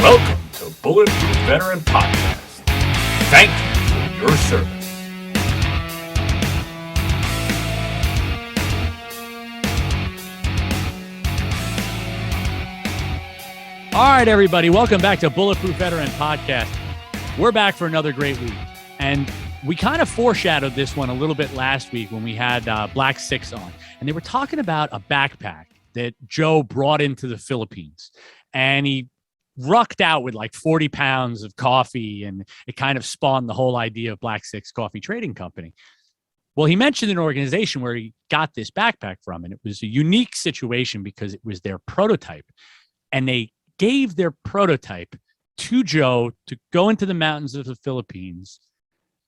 Welcome to Bulletproof Veteran Podcast. Thank you for your service. All right, everybody. Welcome back to Bulletproof Veteran Podcast. We're back for another great week. And we kind of foreshadowed this one a little bit last week when we had Black Six on. And they were talking about a backpack that Joe brought into the Philippines. And he rucked out with like 40 pounds of coffee, and it kind of spawned the whole idea of Black Six Coffee Trading Company. Well, he mentioned an organization where he got this backpack from, and it was a unique situation because it was their prototype. And they gave their prototype to Joe to go into the mountains of the Philippines,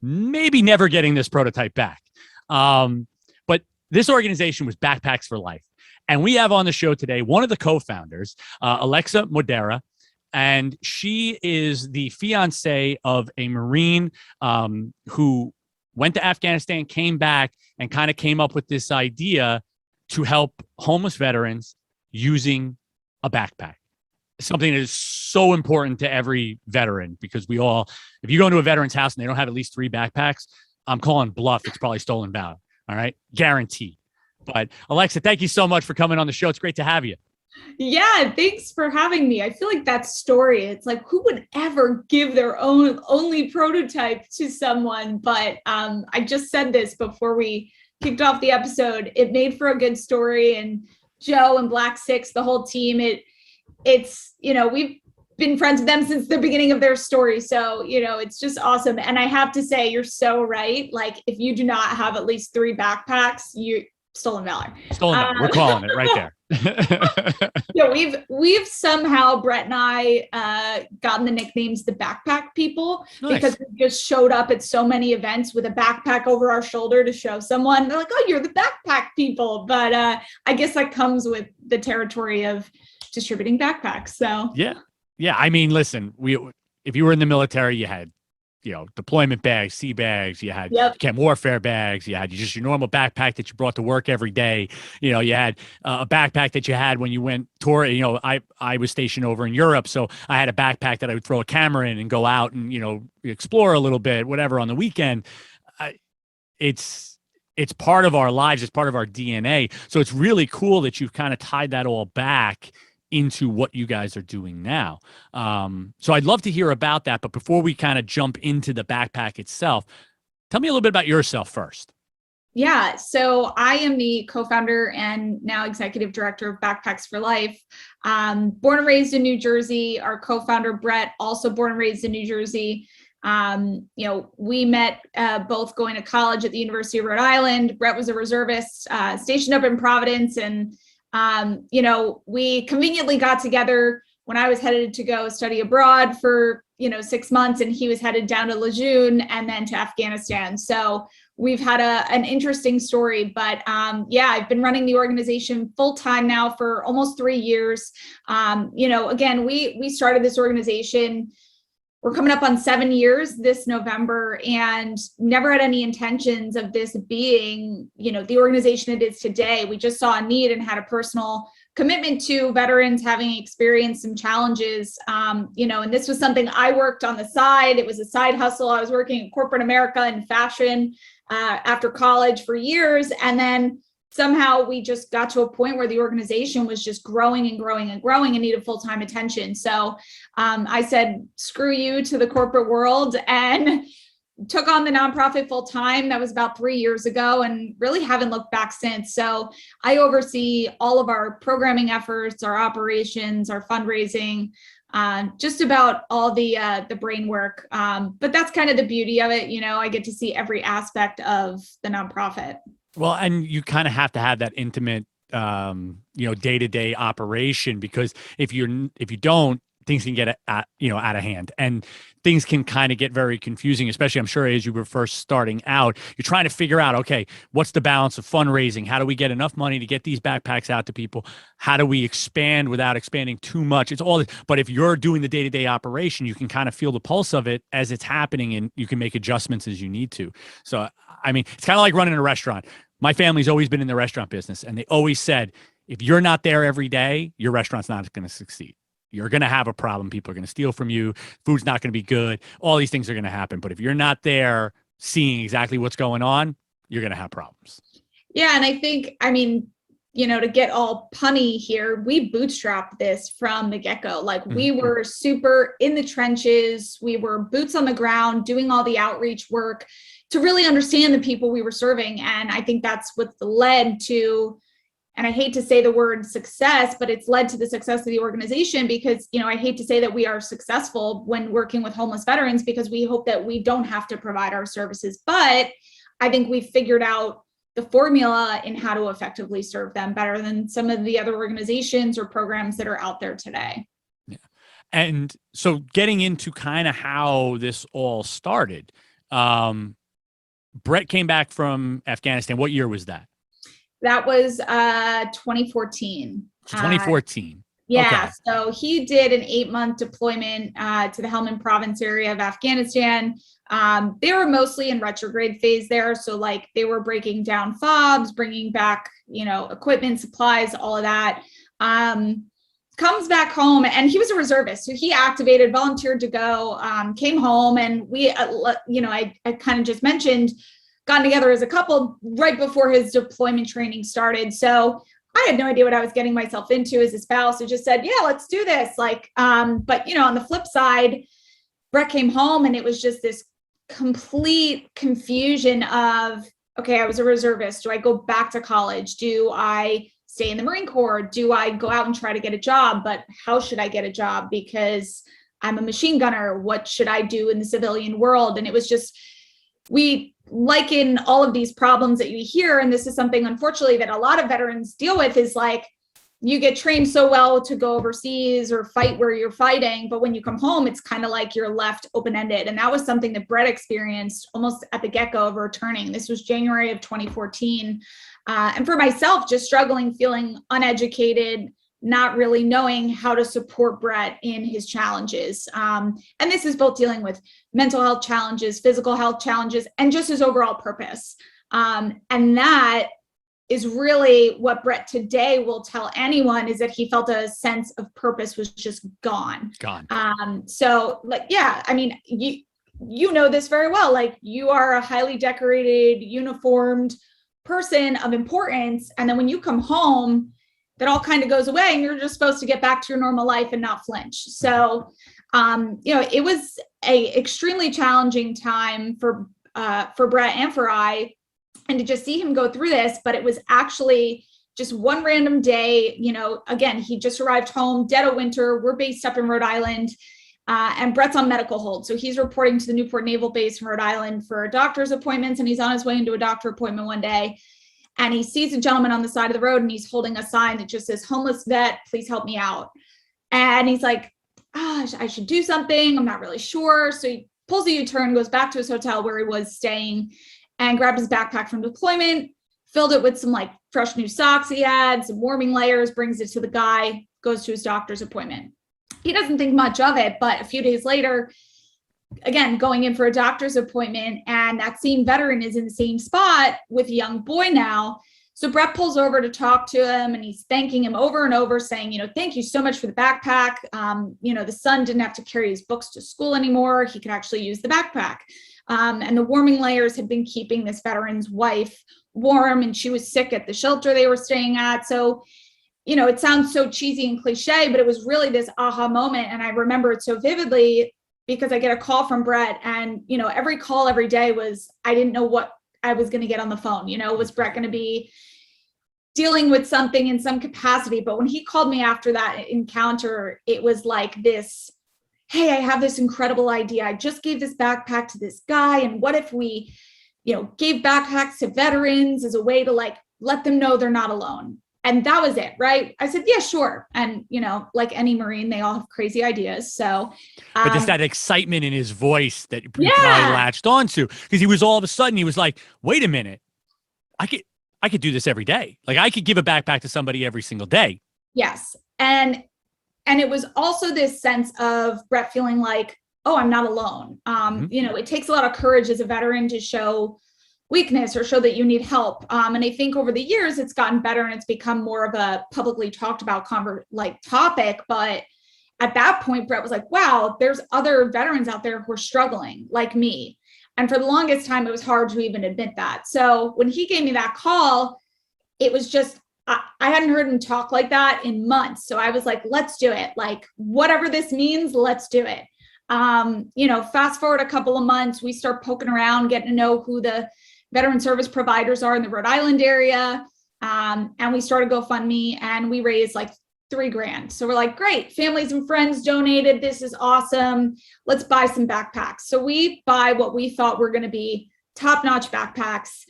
maybe never getting this prototype back. But this organization was Backpacks for Life. And we have on the show today one of the co-founders, Alexa Modero. And she is the fiance of a Marine who went to Afghanistan, came back, and kind of came up with this idea to help homeless veterans using a backpack. Something that is so important to every veteran, because we all, if you go into a veteran's house and they don't have at least 3 backpacks, I'm calling bluff. It's probably stolen valor. All right. Guaranteed. But Alexa, thank you so much for coming on the show. It's great to have you. Yeah, thanks for having me. I feel like that story, it's like, who would ever give their own only prototype to someone? But I just said this before we kicked off the episode. It made for a good story. And Joe and Black Six, the whole team, it's, we've been friends with them since the beginning of their story. So, it's just awesome. And I have to say, you're so right. Like, if you do not have at least 3 backpacks, you stolen valor. Stolen valor. We're calling it right there. Yeah, we've somehow, Brett and I, gotten the nicknames the backpack people. Nice. Because we just showed up at so many events with a backpack over our shoulder to show someone. They're like, oh, you're the backpack people. But I guess that comes with the territory of distributing backpacks. So yeah. I mean, listen, if you were in the military, you had deployment bags, sea bags, you had camp warfare bags, you had just your normal backpack that you brought to work every day. You had a backpack that you had when you went tour. I was stationed over in Europe, so I had a backpack that I would throw a camera in and go out and explore a little bit, whatever, on the weekend. It's part of our lives. It's part of our DNA. So it's really cool that you've kind of tied that all back into what you guys are doing now. So I'd love to hear about that. But before we kind of jump into the backpack itself, tell me a little bit about yourself first. Yeah. So I am the co-founder and now executive director of Backpacks for Life. Born and raised in New Jersey. Our co-founder, Brett, also born and raised in New Jersey. We met both going to college at the University of Rhode Island. Brett was a reservist stationed up in Providence, and we conveniently got together when I was headed to go study abroad for, 6 months, and he was headed down to Lejeune and then to Afghanistan. So we've had an interesting story, but I've been running the organization full time now for almost 3 years. Again, we started this organization. We're coming up on 7 years this November, and never had any intentions of this being, the organization it is today. We just saw a need and had a personal commitment to veterans having experienced some challenges, and this was something I worked on the side. It was a side hustle. I was working in corporate America in fashion after college for years. And then somehow we just got to a point where the organization was just growing and growing and growing and needed full-time attention. So I said, screw you to the corporate world, and took on the nonprofit full-time. That was about 3 years ago, and really haven't looked back since. So I oversee all of our programming efforts, our operations, our fundraising, just about all the brain work. But that's kind of the beauty of it. I get to see every aspect of the nonprofit. Well, and you kind of have to have that intimate, day-to-day operation, because if you don't, things can get out of hand, and things can kind of get very confusing, especially, I'm sure, as you were first starting out. You're trying to figure out, okay, what's the balance of fundraising? How do we get enough money to get these backpacks out to people? How do we expand without expanding too much? It's all, but if you're doing the day-to-day operation, you can kind of feel the pulse of it as it's happening, and you can make adjustments as you need to. So, I mean, it's kind of like running a restaurant. My family's always been in the restaurant business, and they always said, if you're not there every day, your restaurant's not going to succeed. you're going to have a problem. People are going to steal from you. Food's not going to be good. All these things are going to happen. But if you're not there seeing exactly what's going on, you're going to have problems. Yeah. And I think, I mean, to get all punny here, we bootstrapped this from the get-go. Like we were super in the trenches. We were boots on the ground, doing all the outreach work to really understand the people we were serving. And I think that's what's led to, and I hate to say the word success, but it's led to the success of the organization because, I hate to say that we are successful when working with homeless veterans because we hope that we don't have to provide our services. But I think we figured out the formula in how to effectively serve them better than some of the other organizations or programs that are out there today. Yeah. And so getting into kind of how this all started, Brett came back from Afghanistan. What year was that? That was 2014. 2014. Yeah. Okay. So he did an 8-month deployment to the Helmand province area of Afghanistan. They were mostly in retrograde phase there. So like they were breaking down fobs, bringing back, equipment, supplies, all of that. Comes back home and he was a reservist. So he activated, volunteered to go, came home and we, I kind of just mentioned, gotten together as a couple right before his deployment training started. So I had no idea what I was getting myself into as a spouse. I just said, yeah, let's do this. But on the flip side, Brett came home and it was just this complete confusion of, okay, I was a reservist. Do I go back to college? Do I stay in the Marine Corps? Do I go out and try to get a job? But how should I get a job? Because I'm a machine gunner. What should I do in the civilian world? And it was just, we liken all of these problems that you hear, and this is something unfortunately that a lot of veterans deal with, is like you get trained so well to go overseas or fight where you're fighting, but when you come home, it's kind of like you're left open-ended. And that was something that Brett experienced almost at the get-go of returning. This was January of 2014. And for myself, just struggling, feeling uneducated, not really knowing how to support Brett in his challenges. And this is both dealing with mental health challenges, physical health challenges, and just his overall purpose. And that is really what Brett today will tell anyone, is that he felt a sense of purpose was just gone. So like, yeah, I mean, you know this very well. Like you are a highly decorated, uniformed person of importance. And then when you come home, that all kind of goes away and you're just supposed to get back to your normal life and not flinch. So, it was a extremely challenging time for Brett and for I, and to just see him go through this, but it was actually just one random day, again, he just arrived home, dead of winter. We're based up in Rhode Island, and Brett's on medical hold. So he's reporting to the Newport Naval Base in Rhode Island for doctor's appointments. And he's on his way into a doctor appointment one day. And he sees a gentleman on the side of the road and he's holding a sign that just says, "Homeless vet, please help me out." And he's like, I should do something. I'm not really sure. So he pulls a U-turn, goes back to his hotel where he was staying and grabbed his backpack from deployment, filled it with some like fresh new socks he had, some warming layers, brings it to the guy, goes to his doctor's appointment. He doesn't think much of it, but a few days later, again, going in for a doctor's appointment, and that same veteran is in the same spot with a young boy now. So Brett pulls over to talk to him and he's thanking him over and over, saying, thank you so much for the backpack. The son didn't have to carry his books to school anymore. He could actually use the backpack. And the warming layers had been keeping this veteran's wife warm, and she was sick at the shelter they were staying at. So, it sounds so cheesy and cliche, but it was really this aha moment. And I remember it so vividly because I get a call from Brett, and, every call every day was, I didn't know what I was going to get on the phone. Was Brett going to be dealing with something in some capacity? But when he called me after that encounter, it was like this, hey, I have this incredible idea. I just gave this backpack to this guy. And what if we, gave backpacks to veterans as a way to like, let them know they're not alone. And that was it, right? I said, yeah, sure. And, like any Marine, they all have crazy ideas. So, but just that excitement in his voice that you probably latched onto, because he was all of a sudden, he was like, wait a minute, I could do this every day. Like I could give a backpack to somebody every single day. Yes. And it was also this sense of Brett feeling like, oh, I'm not alone. It takes a lot of courage as a veteran to show weakness or show that you need help. And I think over the years, it's gotten better and it's become more of a publicly talked about topic. But at that point, Brett was like, wow, there's other veterans out there who are struggling like me. And for the longest time, it was hard to even admit that. So when he gave me that call, it was just, I hadn't heard him talk like that in months. So I was like, let's do it. Like, whatever this means, let's do it. Fast forward a couple of months, we start poking around, getting to know who the veteran service providers are in the Rhode Island area. And we started GoFundMe, and we raised like $3,000. So we're like, great, families and friends donated. This is awesome. Let's buy some backpacks. So we buy what we thought were going to be top-notch backpacks.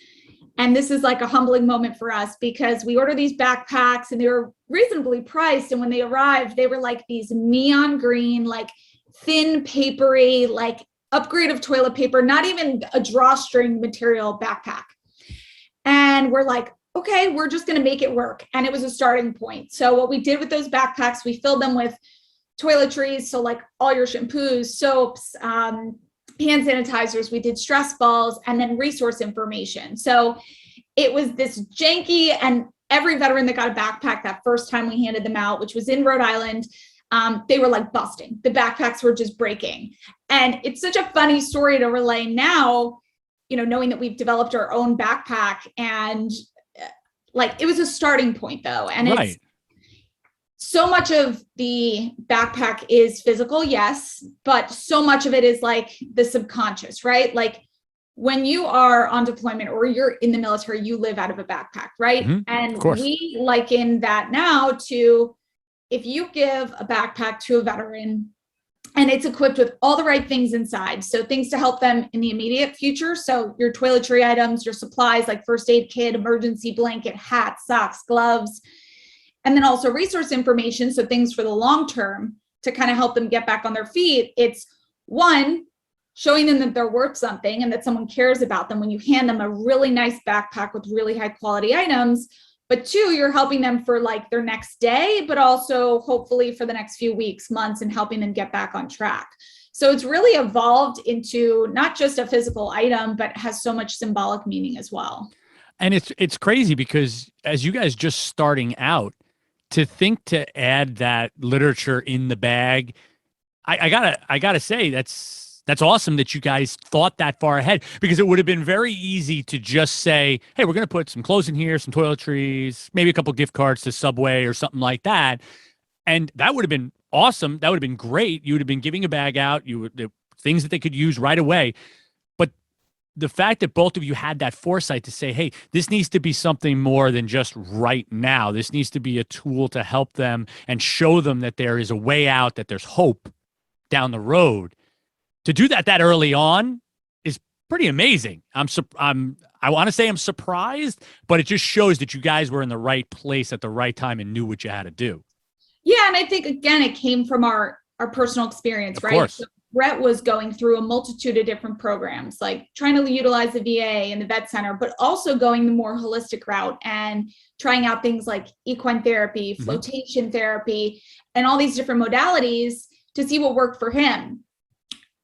And this is like a humbling moment for us, because we ordered these backpacks and they were reasonably priced. And when they arrived, they were like these neon green, like thin, papery, like upgrade of toilet paper, not even a drawstring material backpack. And we're like, okay, we're just going to make it work. And it was a starting point. So what we did with those backpacks, we filled them with toiletries. So like all your shampoos, soaps, hand sanitizers, we did stress balls, and then resource information. So it was this janky, and every veteran that got a backpack that first time we handed them out, which was in Rhode Island, they were like busting. The backpacks were just breaking. And it's such a funny story to relay now, knowing that we've developed our own backpack, and like, it was a starting point though. And right. It's so much of the backpack is physical, yes, but so much of it is like the subconscious, right? Like when you are on deployment or you're in the military, you live out of a backpack, right? Mm-hmm. And we liken that now to, if you give a backpack to a veteran and it's equipped with all the right things inside, so things to help them in the immediate future. So your toiletry items, your supplies like first aid kit, emergency blanket, hat, socks, gloves, and then also resource information. So things for the long term to kind of help them get back on their feet. It's one, showing them that they're worth something and that someone cares about them when you hand them a really nice backpack with really high quality items. But two, you're helping them for like their next day, but also hopefully for the next few weeks, months, and helping them get back on track. So it's really evolved into not just a physical item, but has so much symbolic meaning as well. And it's crazy because as you guys just starting out, to think to add that literature in the bag, I gotta say that's awesome that you guys thought that far ahead, because it would have been very easy to just say, hey, we're going to put some clothes in here, some toiletries, maybe a couple gift cards to Subway or something like that. And that would have been awesome. That would have been great. You would have been giving a bag out. The things that they could use right away. But the fact that both of you had that foresight to say, hey, this needs to be something more than just right now. This needs to be a tool to help them and show them that there is a way out, that there's hope down the road. To do that early on is pretty amazing. I want to say I'm surprised, but it just shows that you guys were in the right place at the right time and knew what you had to do. Yeah, and I think again it came from our personal experience, right? Course. So Brett was going through a multitude of different programs, like trying to utilize the VA and the vet center, but also going the more holistic route and trying out things like equine therapy, flotation therapy, and all these different modalities to see what worked for him.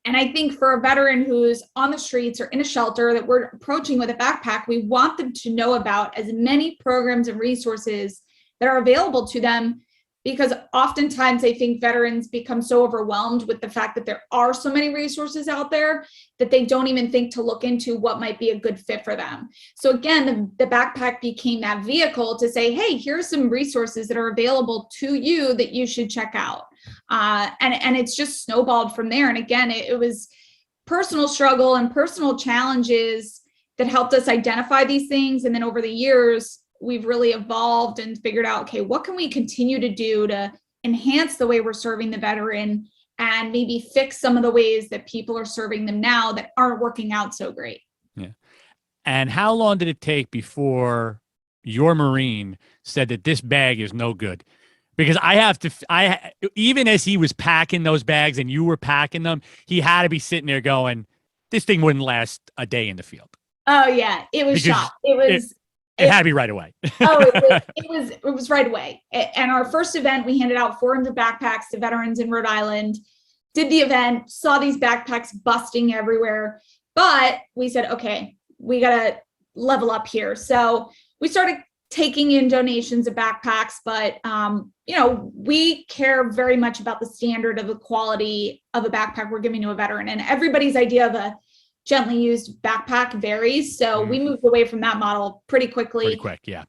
And I think for a veteran who's on the streets or in a shelter that we're approaching with a backpack, we want them to know about as many programs and resources that are available to them, because oftentimes I think veterans become so overwhelmed with the fact that there are so many resources out there that they don't even think to look into what might be a good fit for them. So again, the backpack became that vehicle to say, hey, here's some resources that are available to you that you should check out. And it's just snowballed from there. And again, it was personal struggle and personal challenges that helped us identify these things. And then over the years, we've really evolved and figured out, okay, what can we continue to do to enhance the way we're serving the veteran and maybe fix some of the ways that people are serving them now that aren't working out so great. Yeah. And how long did it take before your Marine said that this bag is no good? Because even as he was packing those bags and you were packing them, he had to be sitting there going, this thing wouldn't last a day in the field. Oh yeah. It was shot. It had to be right away. It was right away. And our first event, we handed out 400 backpacks to veterans in Rhode Island, did the event, saw these backpacks busting everywhere. But we said, okay, we got to level up here. So we started taking in donations of backpacks, but we care very much about the standard of the quality of a backpack we're giving to a veteran. And everybody's idea of a gently used backpack varies. So we moved away from that model pretty quickly. Pretty quick, yeah.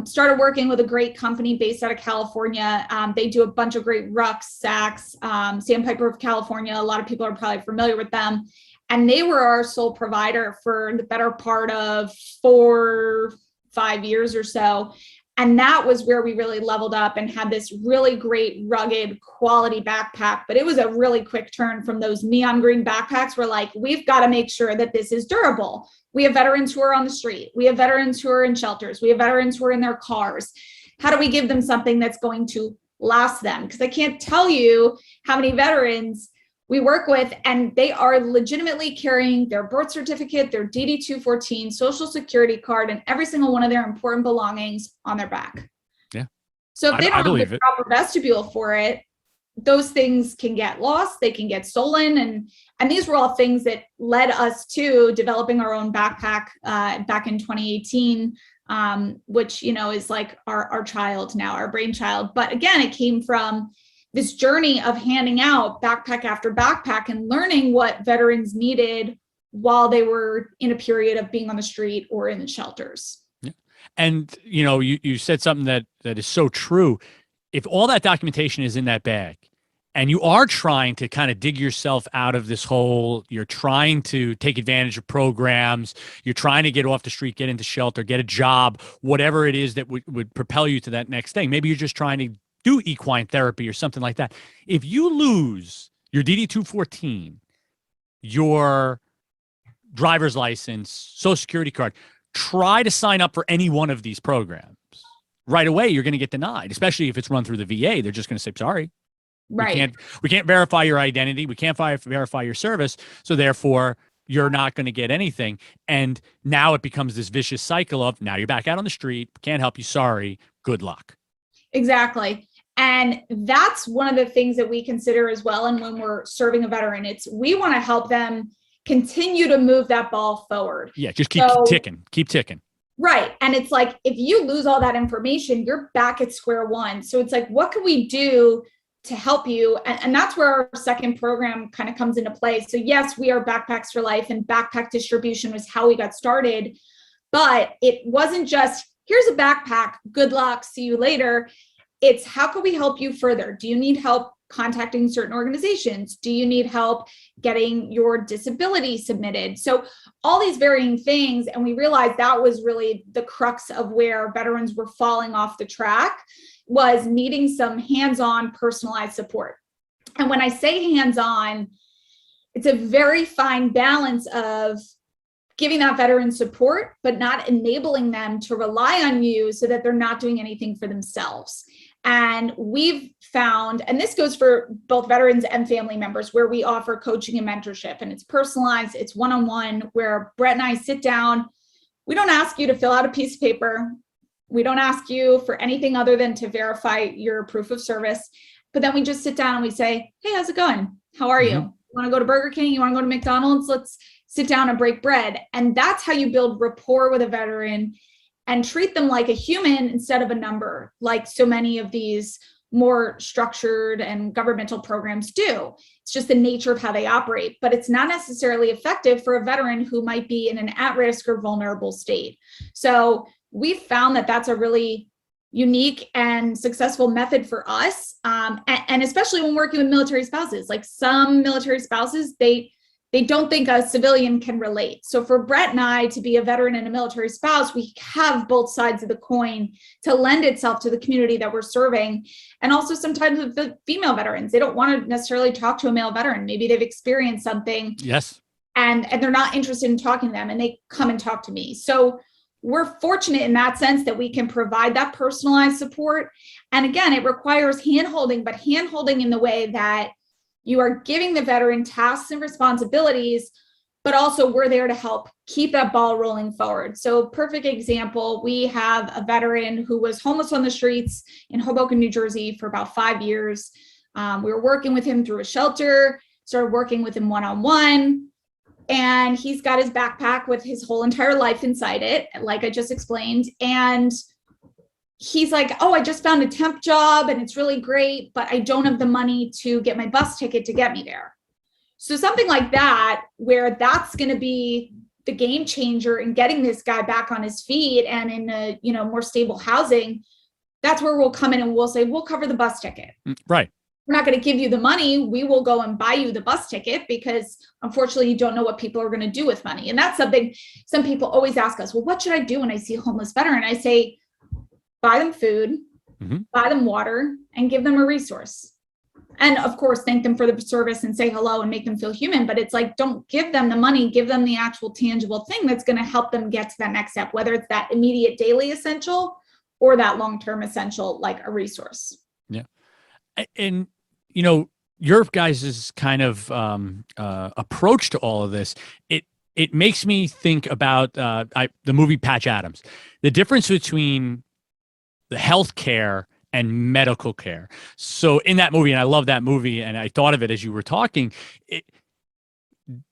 Started working with a great company based out of California. They do a bunch of great rucksacks, Sandpiper of California. A lot of people are probably familiar with them. And they were our sole provider for the better part of 4-5 years or so. And that was where we really leveled up and had this really great, rugged, quality backpack. But it was a really quick turn from those neon green backpacks. We're like, we've got to make sure that this is durable. We have veterans who are on the street. We have veterans who are in shelters. We have veterans who are in their cars. How do we give them something that's going to last them? Because I can't tell you how many veterans we work with, and they are legitimately carrying their birth certificate, their DD-214, social security card, and every single one of their important belongings on their back. Yeah. So if they don't have the proper vestibule for it, those things can get lost, they can get stolen. And these were all things that led us to developing our own backpack back in 2018, which, is like our child now, our brainchild. But again, it came from this journey of handing out backpack after backpack and learning what veterans needed while they were in a period of being on the street or in the shelters. Yeah. And, you said something that is so true. If all that documentation is in that bag and you are trying to kind of dig yourself out of this hole, you're trying to take advantage of programs, you're trying to get off the street, get into shelter, get a job, whatever it is that would propel you to that next thing. Maybe you're just trying to do equine therapy or something like that. If you lose your DD-214, your driver's license, social security card, try to sign up for any one of these programs. Right away, you're going to get denied, especially if it's run through the VA. They're just going to say, sorry. Right. We can't verify your identity. We can't verify your service. So therefore, you're not going to get anything. And now it becomes this vicious cycle of now you're back out on the street. Can't help you. Sorry. Good luck. Exactly. And that's one of the things that we consider as well. And when we're serving a veteran, we want to help them continue to move that ball forward. Yeah, just keep ticking. Right. And it's like, if you lose all that information, you're back at square one. So it's like, what can we do to help you? And that's where our second program kind of comes into play. So yes, we are Backpacks for Life, and backpack distribution was how we got started. But it wasn't just, here's a backpack, good luck, see you later. It's how can we help you further? Do you need help contacting certain organizations? Do you need help getting your disability submitted? So all these varying things. And we realized that was really the crux of where veterans were falling off the track, was needing some hands-on personalized support. And when I say hands-on, it's a very fine balance of giving that veteran support, but not enabling them to rely on you so that they're not doing anything for themselves. And we've found, and this goes for both veterans and family members, where we offer coaching and mentorship, and it's personalized, it's one-on-one, where Brett and I sit down. We don't ask you to fill out a piece of paper. We don't ask you for anything other than to verify your proof of service. But then we just sit down and we say, hey, how's it going? How are you? You want to go to Burger King? You want to go to McDonald's? Let's sit down and break bread. And that's how you build rapport with a veteran and treat them like a human instead of a number, like so many of these more structured and governmental programs do. It's just the nature of how they operate, but it's not necessarily effective for a veteran who might be in an at-risk or vulnerable state. So we've found that that's a really unique and successful method for us. And especially when working with military spouses, like some military spouses, they don't think a civilian can relate. So for Brett and I to be a veteran and a military spouse, we have both sides of the coin to lend itself to the community that we're serving. And also sometimes with the female veterans, they don't want to necessarily talk to a male veteran. Maybe they've experienced something. Yes. And they're not interested in talking to them, and they come and talk to me. So we're fortunate in that sense that we can provide that personalized support. And again, it requires hand-holding, but hand-holding in the way that you are giving the veteran tasks and responsibilities, but also we're there to help keep that ball rolling forward. So perfect example, we have a veteran who was homeless on the streets in Hoboken, New Jersey for about 5 years. We were working with him through a shelter, started working with him one-on-one, and he's got his backpack with his whole entire life inside it, like I just explained. And he's like, oh, I just found a temp job and it's really great, but I don't have the money to get my bus ticket to get me there. So something like that, where that's going to be the game changer in getting this guy back on his feet and in a, more stable housing, that's where we'll come in and we'll say, we'll cover the bus ticket. Right. We're not going to give you the money. We will go and buy you the bus ticket, because unfortunately you don't know what people are going to do with money. And that's something some people always ask us, well, what should I do when I see a homeless veteran? I say, buy them food, buy them water, and give them a resource. And of course, thank them for the service and say hello and make them feel human. But it's like, don't give them the money, give them the actual tangible thing that's going to help them get to that next step, whether it's that immediate daily essential or that long-term essential, like a resource. Yeah. And, your guys' kind of approach to all of this, it makes me think about the movie Patch Adams, the difference between the healthcare and medical care. So in that movie, and I love that movie, and I thought of it as you were talking,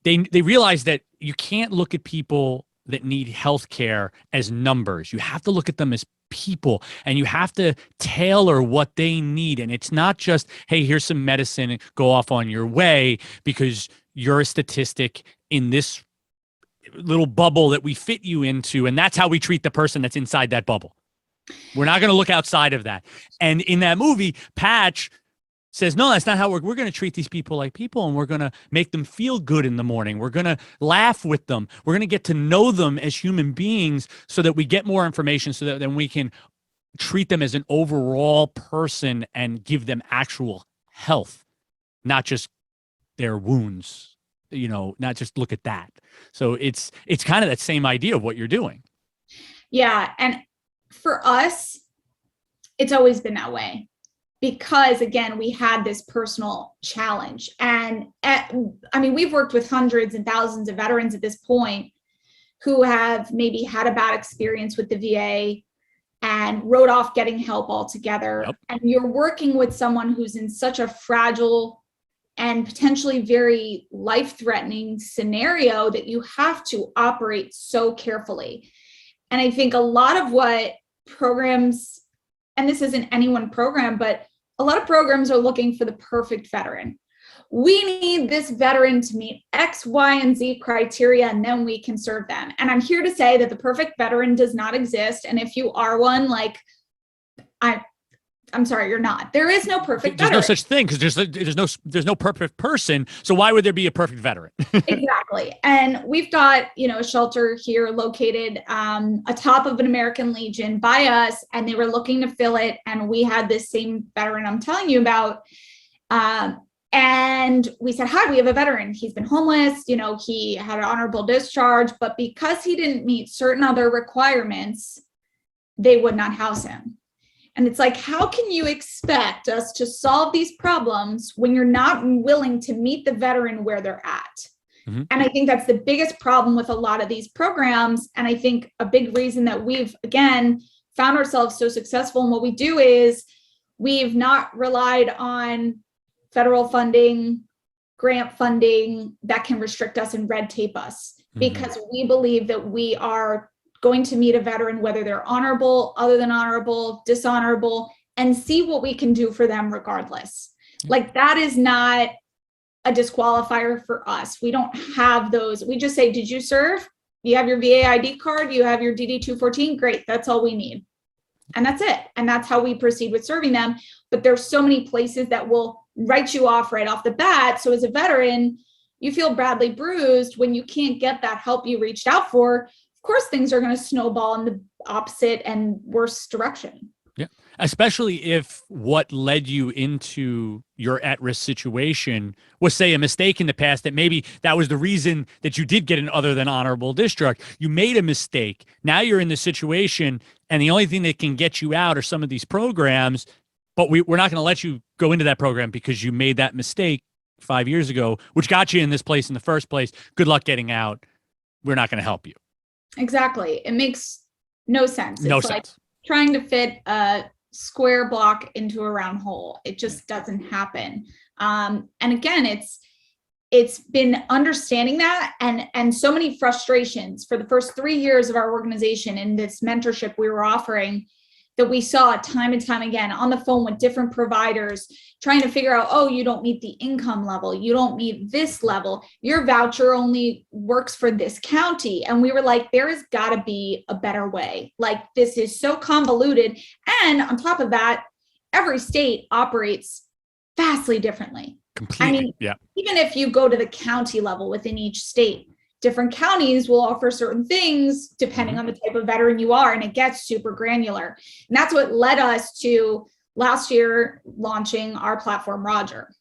they realized that you can't look at people that need healthcare as numbers. You have to look at them as people, and you have to tailor what they need. And it's not just, hey, here's some medicine, go off on your way, because you're a statistic in this little bubble that we fit you into. And that's how we treat the person that's inside that bubble. We're not going to look outside of that. And in that movie, Patch says, no, that's not how we're going to treat these people like people, and we're going to make them feel good in the morning. We're going to laugh with them. We're going to get to know them as human beings so that we get more information, so that then we can treat them as an overall person and give them actual health, not just their wounds, not just look at that. So it's kind of that same idea of what you're doing. Yeah. And for us, it's always been that way, because again, we had this personal challenge. And we've worked with hundreds and thousands of veterans at this point who have maybe had a bad experience with the VA and wrote off getting help altogether. Yep. And you're working with someone who's in such a fragile and potentially very life-threatening scenario that you have to operate so carefully. And I think a lot of what programs, and this isn't any one program, but a lot of programs are looking for the perfect veteran. We need this veteran to meet X, Y, and Z criteria, and then we can serve them. And I'm here to say that the perfect veteran does not exist. And if you are one, I'm sorry, you're not. There is no perfect veteran. There's no such thing, because there's no perfect person. So why would there be a perfect veteran? Exactly. And we've got, a shelter here located atop of an American Legion by us, and they were looking to fill it. And we had this same veteran I'm telling you about. And we said, hi, we have a veteran. He's been homeless. He had an honorable discharge, but because he didn't meet certain other requirements, they would not house him. And it's like, how can you expect us to solve these problems when you're not willing to meet the veteran where they're at? Mm-hmm. And I think that's the biggest problem with a lot of these programs. And I think a big reason that we've, again, found ourselves so successful in what we do is we've not relied on federal funding, grant funding that can restrict us and red tape us, because we believe that we are going to meet a veteran, whether they're honorable, other than honorable, dishonorable, and see what we can do for them regardless. Like, that is not a disqualifier for us. We don't have those. We just say, did you serve? You have your VA ID card? You have your DD-214? Great. That's all we need. And that's it. And that's how we proceed with serving them. But there's so many places that will write you off right off the bat. So as a veteran, you feel badly bruised when you can't get that help you reached out for. Of course, things are going to snowball in the opposite and worse direction. Yeah. Especially if what led you into your at-risk situation was, say, a mistake in the past, that maybe that was the reason that you did get an other than honorable discharge. You made a mistake. Now you're in this situation, and the only thing that can get you out are some of these programs, but we're not going to let you go into that program because you made that mistake 5 years ago, which got you in this place in the first place. Good luck getting out. We're not going to help you. Exactly. It makes no sense. No it's sense. Like trying to fit a square block into a round hole. It just doesn't happen. And again, it's been understanding that and so many frustrations for the first 3 years of our organization and this mentorship we were offering, that we saw time and time again on the phone with different providers, trying to figure out, oh, you don't meet the income level, you don't meet this level, your voucher only works for this county. And we were like, there has got to be a better way. Like, this is so convoluted. And on top of that, every state operates vastly differently. Completely. I mean, yeah. Even if you go to the county level within each state, different counties will offer certain things depending on the type of veteran you are, and it gets super granular. And that's what led us to last year launching our platform, Roger.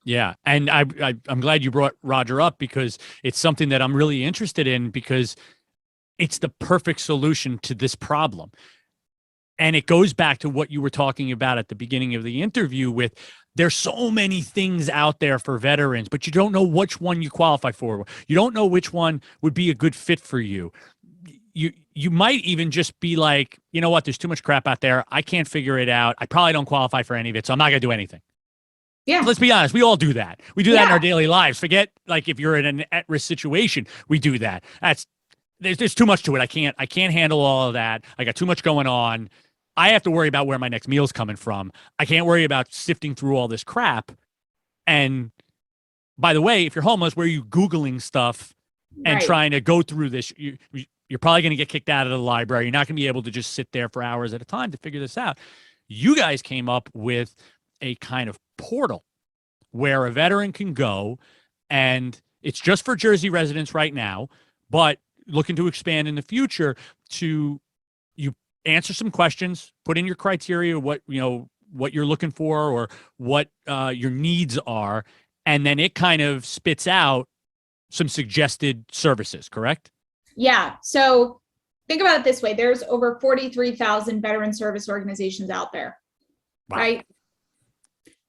Yeah. And I'm glad you brought Roger up, because it's something that I'm really interested in, because it's the perfect solution to this problem. And it goes back to what you were talking about at the beginning of the interview with, there's so many things out there for veterans, but you don't know which one you qualify for. You don't know which one would be a good fit for you. You might even just be like, you know what, there's too much crap out there. I can't figure it out. I probably don't qualify for any of it, so I'm not going to do anything. Yeah. Let's be honest. We all do that. We do that in our daily lives. Forget, like, if you're in an at-risk situation, we do that. There's too much to it. I can't handle all of that. I got too much going on. I have to worry about where my next meal's coming from. I can't worry about sifting through all this crap. And by the way, if you're homeless, where are you Googling stuff and trying to go through this? You're probably going to get kicked out of the library. You're not going to be able to just sit there for hours at a time to figure this out. You guys came up with a kind of portal where a veteran can go, and it's just for Jersey residents right now, but looking to expand in the future to you answer some questions, put in your criteria, what you're looking for or what your needs are, and then it kind of spits out some suggested services, correct? Yeah. So think about it this way. There's over 43,000 veteran service organizations out there, right?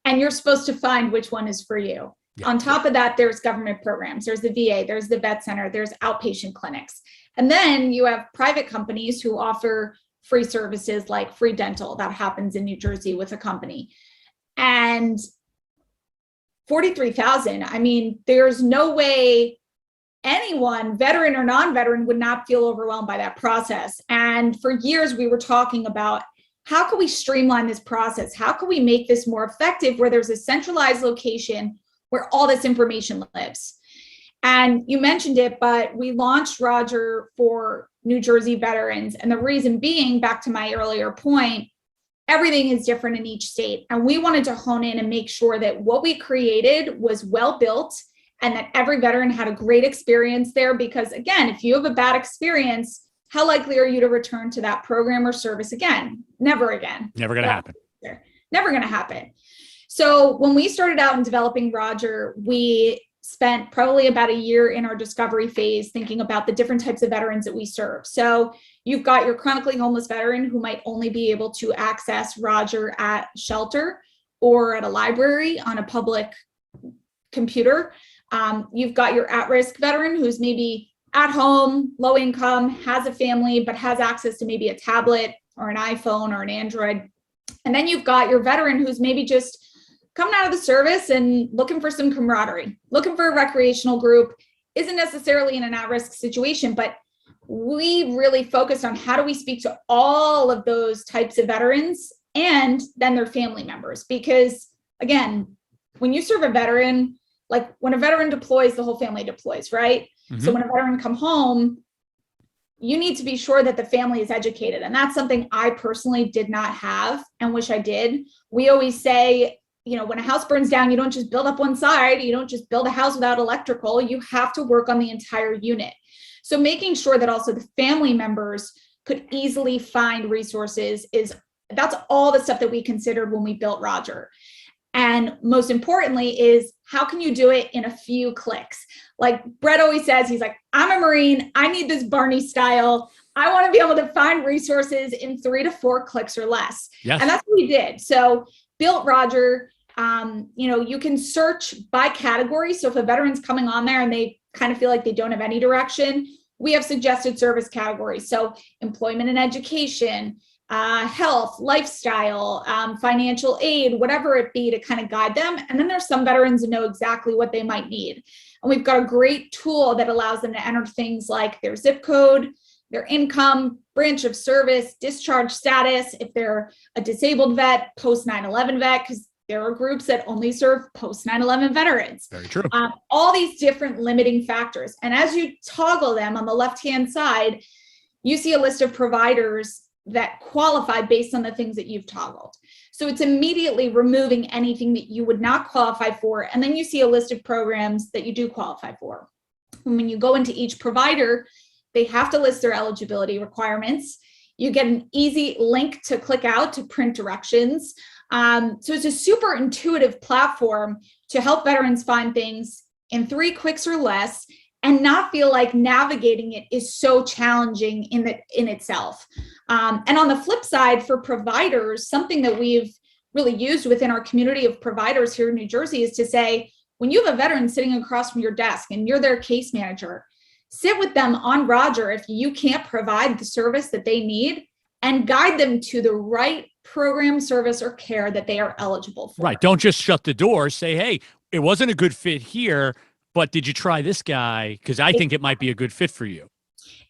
And you're supposed to find which one is for you. Yeah. On top of that, there's government programs. There's the VA, there's the vet center, there's outpatient clinics. And then you have private companies who offer free services like free dental. That happens in New Jersey with a company. And 43,000, I mean, there's no way anyone, veteran or non-veteran, would not feel overwhelmed by that process. And for years, we were talking about, how can we streamline this process? How can we make this more effective, where there's a centralized location where all this information lives? And you mentioned it, but we launched Roger for New Jersey veterans. And the reason being, back to my earlier point, everything is different in each state. And we wanted to hone in and make sure that what we created was well built and that every veteran had a great experience there. Because again, if you have a bad experience, how likely are you to return to that program or service again? Never again. Never going to happen. Never going to happen. So when we started out in developing Roger, we spent probably about a year in our discovery phase thinking about the different types of veterans that we serve. So you've got your chronically homeless veteran who might only be able to access Roger at shelter or at a library on a public computer. You've got your at-risk veteran who's maybe at home, low income, has a family, but has access to maybe a tablet or an iPhone or an Android. And then you've got your veteran who's maybe just coming out of the service and looking for some camaraderie, looking for a recreational group, isn't necessarily in an at-risk situation, but we really focused on how do we speak to all of those types of veterans and then their family members. Because again, when you serve a veteran, like when a veteran deploys, the whole family deploys, right? Mm-hmm. So when a veteran come home, you need to be sure that the family is educated. And that's something I personally did not have and wish I did. We always say, when a house burns down, you don't just build up one side. You don't just build a house without electrical. You have to work on the entire unit. So making sure that also the family members could easily find resources that's all the stuff that we considered when we built Roger. And most importantly is, how can you do it in a few clicks? Like Brett always says, he's like, I'm a Marine. I need this Barney style. I want to be able to find resources in 3 to 4 clicks or less. Yes. And that's what we did. So built Roger. You can search by category. So if a veteran's coming on there and they kind of feel like they don't have any direction, we have suggested service categories. So employment and education, health, lifestyle, financial aid, whatever it be, to kind of guide them. And then there's some veterans that know exactly what they might need. And we've got a great tool that allows them to enter things like their zip code, their income, branch of service, discharge status, if they're a disabled vet, post 9/11 vet, because there are groups that only serve post 9/11 veterans. Very true. All these different limiting factors. And as you toggle them on the left-hand side, you see a list of providers that qualify based on the things that you've toggled. So it's immediately removing anything that you would not qualify for. And then you see a list of programs that you do qualify for. And when you go into each provider, they have to list their eligibility requirements. You get an easy link to click out to print directions. So it's a super intuitive platform to help veterans find things in 3 clicks or less and not feel like navigating it is so challenging in itself. And on the flip side, for providers, something that we've really used within our community of providers here in New Jersey is to say, when you have a veteran sitting across from your desk and you're their case manager, sit with them on Roger if you can't provide the service that they need and guide them to the right program, service, or care that they are eligible for. Right. Don't just shut the door. Say, hey, it wasn't a good fit here, but did you try this guy? Because I think it might be a good fit for you.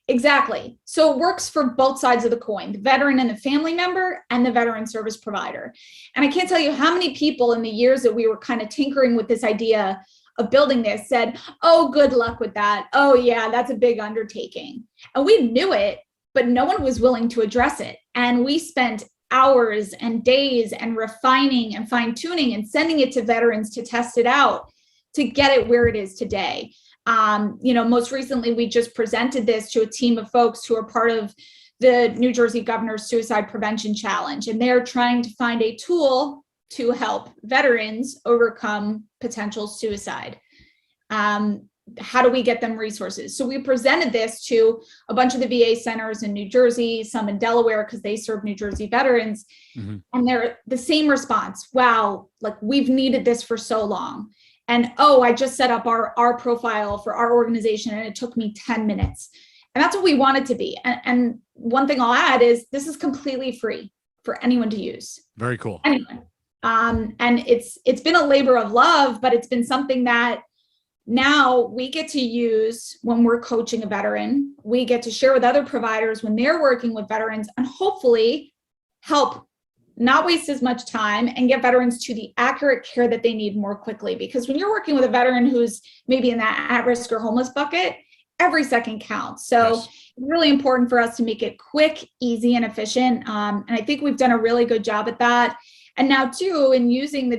Exactly. So it works for both sides of the coin, the veteran and the family member and the veteran service provider. And I can't tell you how many people in the years that we were kind of tinkering with this idea of building this said, oh, good luck with that. Oh, yeah, that's a big undertaking. And we knew it, but no one was willing to address it. And we spent hours and days and refining and fine tuning and sending it to veterans to test it out to get it where it is today. Most recently, we just presented this to a team of folks who are part of the New Jersey Governor's Suicide Prevention Challenge, and they're trying to find a tool to help veterans overcome potential suicide. How do we get them resources? So we presented this to a bunch of the VA centers in New Jersey, some in Delaware, because they serve New Jersey veterans. Mm-hmm. And they're the same response. Wow, like we've needed this for so long. And I just set up our profile for our organization and it took me 10 minutes. And that's what we want it to be. And one thing I'll add is this is completely free for anyone to use. Very cool. Anyone. And it's been a labor of love, but it's been something that now we get to use when we're coaching a veteran. We get to share with other providers when they're working with veterans and hopefully help not waste as much time and get veterans to the accurate care that they need more quickly. Because when you're working with a veteran who's maybe in that at-risk or homeless bucket, every second counts. So yes. It's really important for us to make it quick, easy, and efficient. And I think we've done a really good job at that. And now too, in using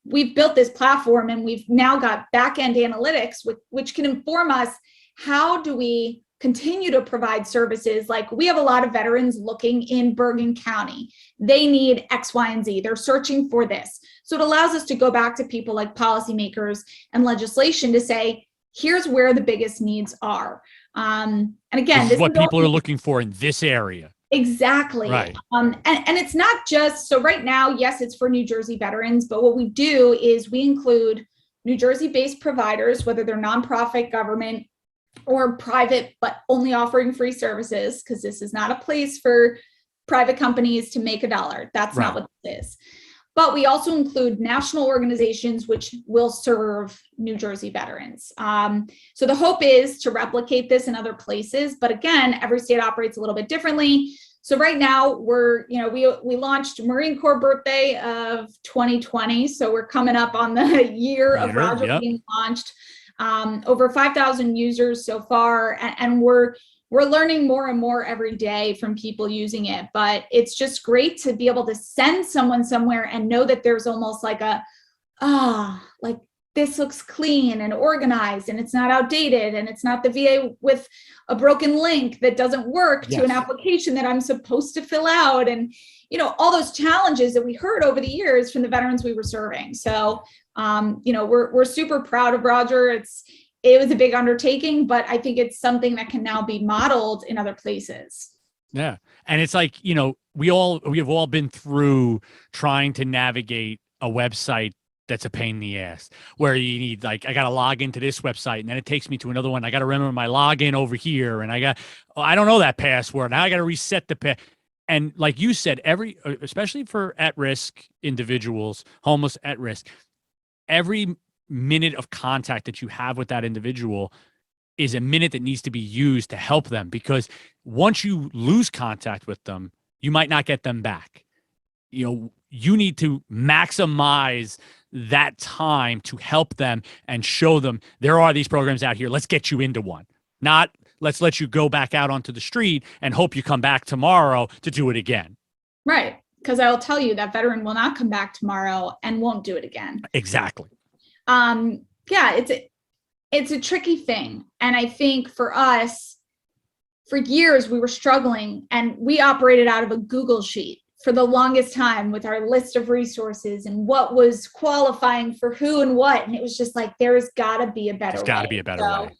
we've built this platform and we've now got back-end analytics, which can inform us how do we continue to provide services. Like we have a lot of veterans looking in Bergen County. They need X, Y, and Z. They're searching for this. So it allows us to go back to people like policymakers and legislation to say, here's where the biggest needs are. And again, this is what people are looking for in this area. Exactly. Right. And it's not just, so right now, yes, it's for New Jersey veterans, but what we do is we include New Jersey-based providers, whether they're nonprofit, government, or private, but only offering free services, because this is not a place for private companies to make a dollar. That's right. Not what this is. But we also include national organizations which will serve New Jersey veterans. So the hope is to replicate this in other places. But again, every state operates a little bit differently. So right now we launched Marine Corps birthday of 2020. So we're coming up on the year of Roger being launched. Over 5,000 users so far, and we're learning more and more every day from people using it. But it's just great to be able to send someone somewhere and know that there's almost like like this looks clean and organized and it's not outdated and it's not the VA with a broken link that doesn't work to an application that I'm supposed to fill out. And, all those challenges that we heard over the years from the veterans we were serving. So, we're super proud of Roger. It was a big undertaking, but I think it's something that can now be modeled in other places. Yeah. And it's like, we have all been through trying to navigate a website that's a pain in the ass, where you need, I got to log into this website and then it takes me to another one. I got to remember my login over here. And I don't know that password. Now I got to reset the And like you said, especially for at-risk individuals, homeless at risk, every minute of contact that you have with that individual is a minute that needs to be used to help them, because once you lose contact with them, you might not get them back. You need to maximize that time to help them and show them there are these programs out here. Let's get you into one. Not let's let you go back out onto the street and hope you come back tomorrow to do it again. Right. Because I will tell you that veteran will not come back tomorrow and won't do it again. Exactly. Yeah, it's a tricky thing. And I think for us, for years, we were struggling, and we operated out of a Google sheet for the longest time with our list of resources and what was qualifying for who and what. And it was just like, there's got to be a better way. There's got to be a better way.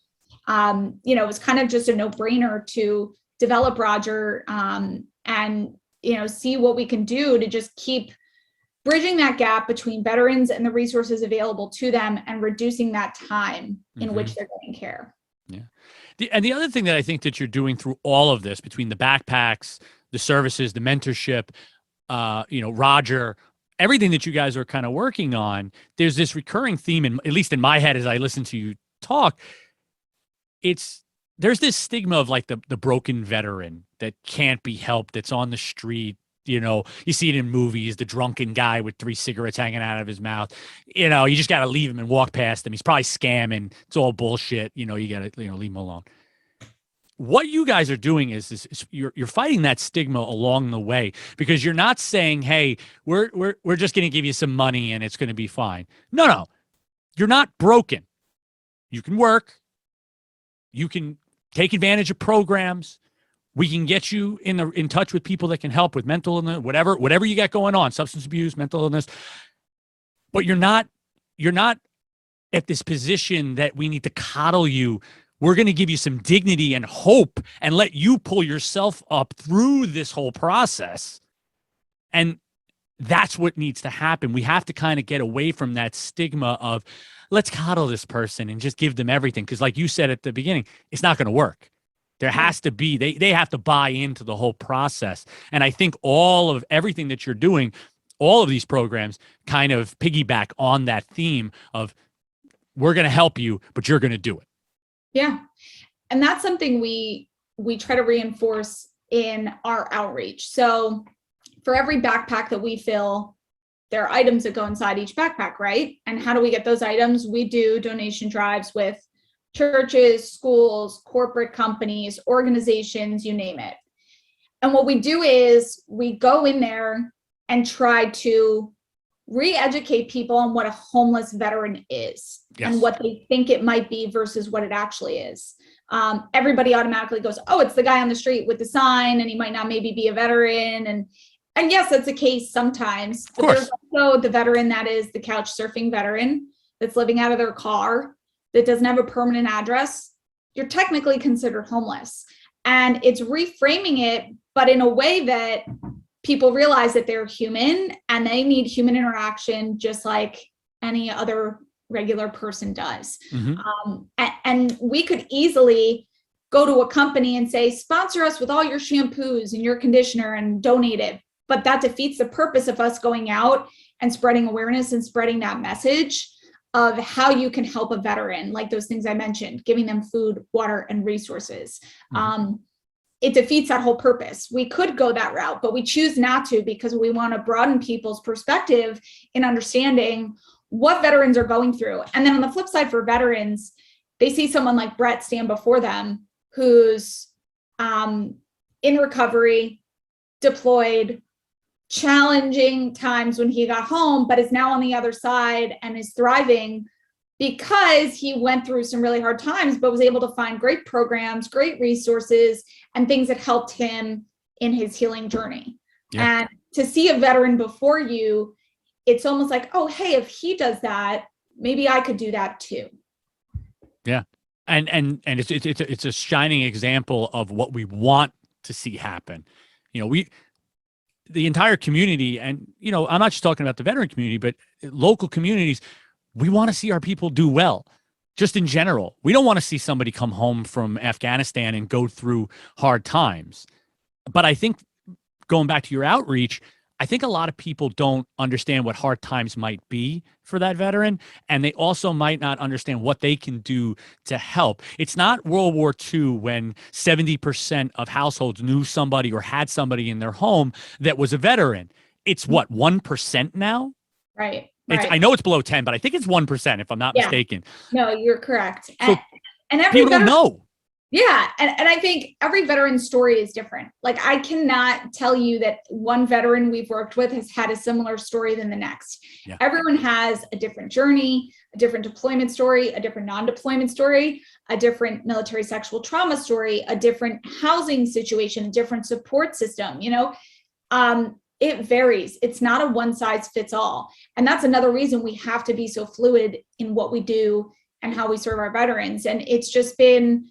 It was kind of just a no-brainer to develop Roger and see what we can do to just keep bridging that gap between veterans and the resources available to them and reducing that time in which they're getting care. Yeah. And the other thing that I think that you're doing through all of this, between the backpacks, the services, the mentorship, Roger, everything that you guys are kind of working on, there's this recurring theme, at least in my head as I listen to you talk, there's this stigma of like the broken veteran that can't be helped, that's on the street. You see it in movies, the drunken guy with 3 cigarettes hanging out of his mouth. You just got to leave him and walk past him. He's probably scamming. It's all bullshit. You got to leave him alone. What you guys are doing is you're fighting that stigma along the way, because you're not saying, hey, we're just going to give you some money and it's going to be fine. No, you're not broken. You can work. You can take advantage of programs. We can get you in touch with people that can help with mental illness, whatever you got going on, substance abuse, mental illness. But you're not at this position that we need to coddle you. We're going to give you some dignity and hope and let you pull yourself up through this whole process. And that's what needs to happen. We have to kind of get away from that stigma of let's coddle this person and just give them everything. Because like you said at the beginning, it's not going to work. There has to be, they have to buy into the whole process. And I think all of everything that you're doing, all of these programs kind of piggyback on that theme of we're going to help you, but you're going to do it. Yeah. And that's something we try to reinforce in our outreach. So for every backpack that we fill, there are items that go inside each backpack, right? And how do we get those items? We do donation drives with churches, schools, corporate companies, organizations, you name it. And what we do is we go in there and try to re-educate people on what a homeless veteran is. Yes. And what they think it might be versus what it actually is. Everybody automatically goes, oh, it's the guy on the street with the sign, and he might not maybe be a veteran. And yes, that's the case sometimes. But there's also the veteran that is the couch surfing veteran that's living out of their car, that doesn't have a permanent address. You're technically considered homeless. And it's reframing it, but in a way that people realize that they're human and they need human interaction just like any other regular person does. And we could easily go to a company and say, sponsor us with all your shampoos and your conditioner and donate it. But that defeats the purpose of us going out and spreading awareness and spreading that message of how you can help a veteran, like those things I mentioned, giving them food, water, and resources. It defeats that whole purpose. We could go that route, but we choose not to because we want to broaden people's perspective in understanding what veterans are going through. And then on the flip side, for veterans, they see someone like Brett stand before them who's in recovery, deployed, challenging times when he got home, but is now on the other side and is thriving because he went through some really hard times, but was able to find great programs, great resources, and things that helped him in his healing journey. Yeah. And to see a veteran before you, it's almost like, oh, hey, if he does that, maybe I could do that too. Yeah. And it's a shining example of what we want to see happen. The entire community, and I'm not just talking about the veteran community, but local communities, we want to see our people do well, just in general. We don't want to see somebody come home from Afghanistan and go through hard times. But I think, going back to your outreach, I think a lot of people don't understand what hard times might be for that veteran, and they also might not understand what they can do to help. It's not World War II when 70% of households knew somebody or had somebody in their home that was a veteran. It's what, 1% now? Right. I know it's below 10, but I think it's 1% if I'm not mistaken. No, you're correct. So and every people don't know. Yeah. And I think every veteran's story is different. Like, I cannot tell you that one veteran we've worked with has had a similar story than the next. Yeah. Everyone has a different journey, a different deployment story, a different non-deployment story, a different military sexual trauma story, a different housing situation, a different support system, it varies. It's not a one size fits all. And that's another reason we have to be so fluid in what we do and how we serve our veterans. And it's just been,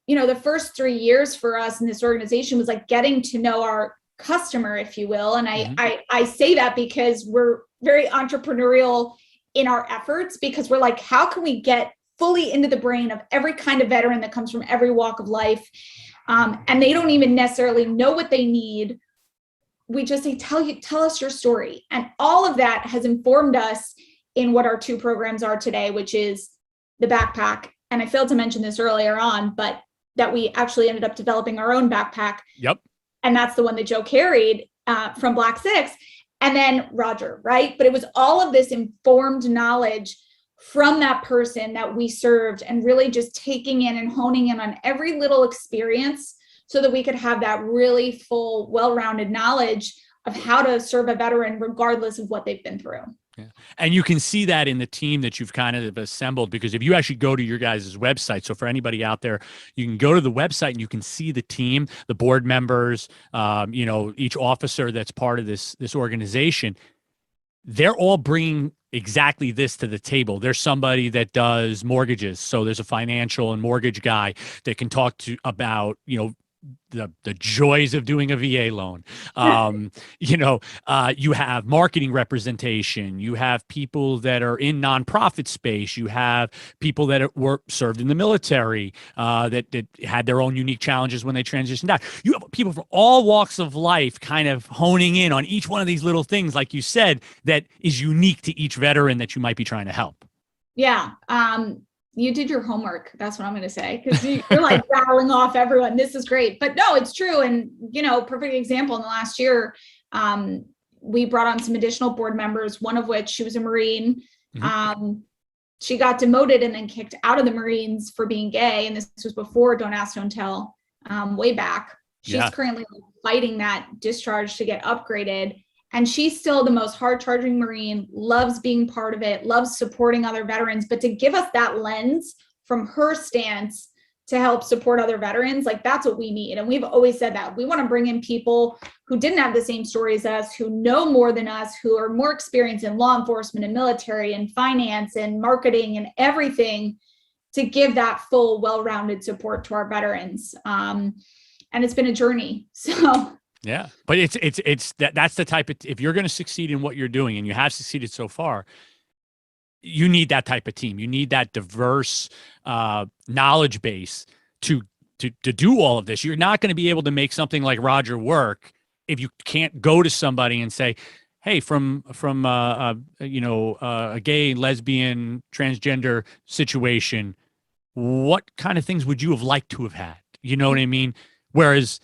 the first 3 years for us in this organization was like getting to know our customer, if you will. And I say that because we're very entrepreneurial in our efforts, because we're like, how can we get fully into the brain of every kind of veteran that comes from every walk of life? And they don't even necessarily know what they need. We just say, tell us your story. And all of that has informed us in what our 2 programs are today, which is the backpack. And I failed to mention this earlier on, but that we actually ended up developing our own backpack. Yep. And that's the one that Joe carried from Black 6. And then Roger, right? But it was all of this informed knowledge from that person that we served, and really just taking in and honing in on every little experience so that we could have that really full, well-rounded knowledge of how to serve a veteran regardless of what they've been through. Yeah. And you can see that in the team that you've kind of assembled, because if you actually go to your guys' website, so for anybody out there, you can go to the website and you can see the team, the board members, each officer that's part of this organization. They're all bringing exactly this to the table. There's somebody that does mortgages. So there's a financial and mortgage guy that can talk to about, the joys of doing a VA loan. You have marketing representation. You have people that are in nonprofit space. You have people that were served in the military that had their own unique challenges when they transitioned out. You have people from all walks of life kind of honing in on each one of these little things, like you said, that is unique to each veteran that you might be trying to help. Yeah. You did your homework. That's what I'm going to say. Because you're like rattling off everyone. This is great. But no, it's true. And, perfect example, in the last year, we brought on some additional board members, one of which, she was a Marine. Mm-hmm. She got demoted and then kicked out of the Marines for being gay. And this was before Don't Ask, Don't Tell, way back. She's currently fighting that discharge to get upgraded. And she's still the most hard-charging Marine, loves being part of it, loves supporting other veterans. But to give us that lens from her stance to help support other veterans, like, that's what we need. And we've always said that. We want to bring in people who didn't have the same stories as us, who know more than us, who are more experienced in law enforcement and military and finance and marketing and everything, to give that full, well-rounded support to our veterans. And it's been a journey. So... Yeah, but that's the type of, if you're going to succeed in what you're doing, and you have succeeded so far, you need that type of team. You need that diverse knowledge base to do all of this. You're not going to be able to make something like Roger work if you can't go to somebody and say, hey, from a gay, lesbian, transgender situation, what kind of things would you have liked to have had? You know what I mean? Whereas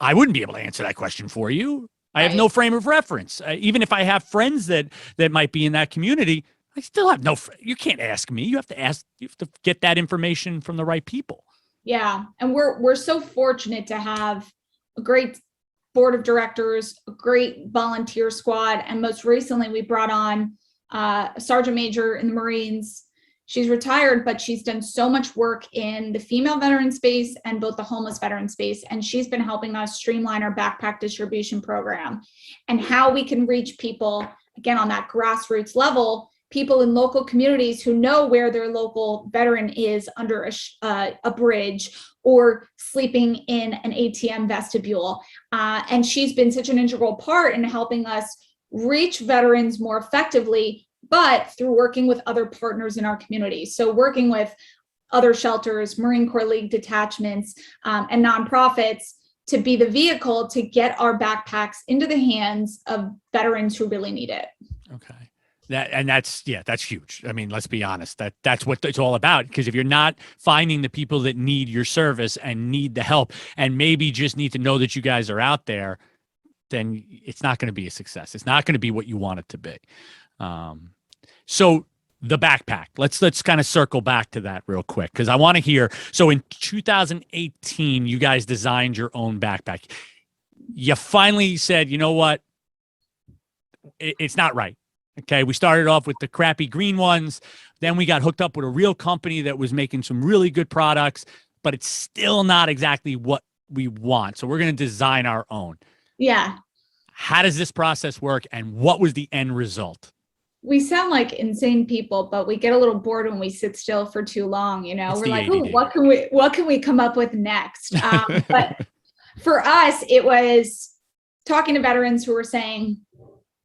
I wouldn't be able to answer that question for you. I have no frame of reference. Even if I have friends that might be in that community, I still have you can't ask me. You have to get that information from the right people. Yeah. And we're so fortunate to have a great board of directors, a great volunteer squad. And most recently we brought on a sergeant major in the Marines. She's retired, but she's done so much work in the female veteran space and both the homeless veteran space. And she's been helping us streamline our backpack distribution program and how we can reach people, again, on that grassroots level, people in local communities who know where their local veteran is under a bridge or sleeping in an ATM vestibule. And she's been such an integral part in helping us reach veterans more effectively, but through working with other partners in our community. So working with other shelters, Marine Corps League detachments, and nonprofits to be the vehicle to get our backpacks into the hands of veterans who really need it. Okay. That's huge. I mean, let's be honest, that's what it's all about. Because if you're not finding the people that need your service and need the help and maybe just need to know that you guys are out there, then it's not going to be a success. It's not going to be what you want it to be. So the backpack, let's kind of circle back to that real quick, because I want to hear. So in 2018, you guys designed your own backpack. You finally said, you know what? It's not right. Okay, we started off with the crappy green ones. Then we got hooked up with a real company that was making some really good products, but it's still not exactly what we want. So we're going to design our own. Yeah. How does this process work, and what was the end result? We sound like insane people, but we get a little bored when we sit still for too long. You know, It's we're the like, ADD. "Ooh, what can we come up with next?" But for us, it was talking to veterans who were saying,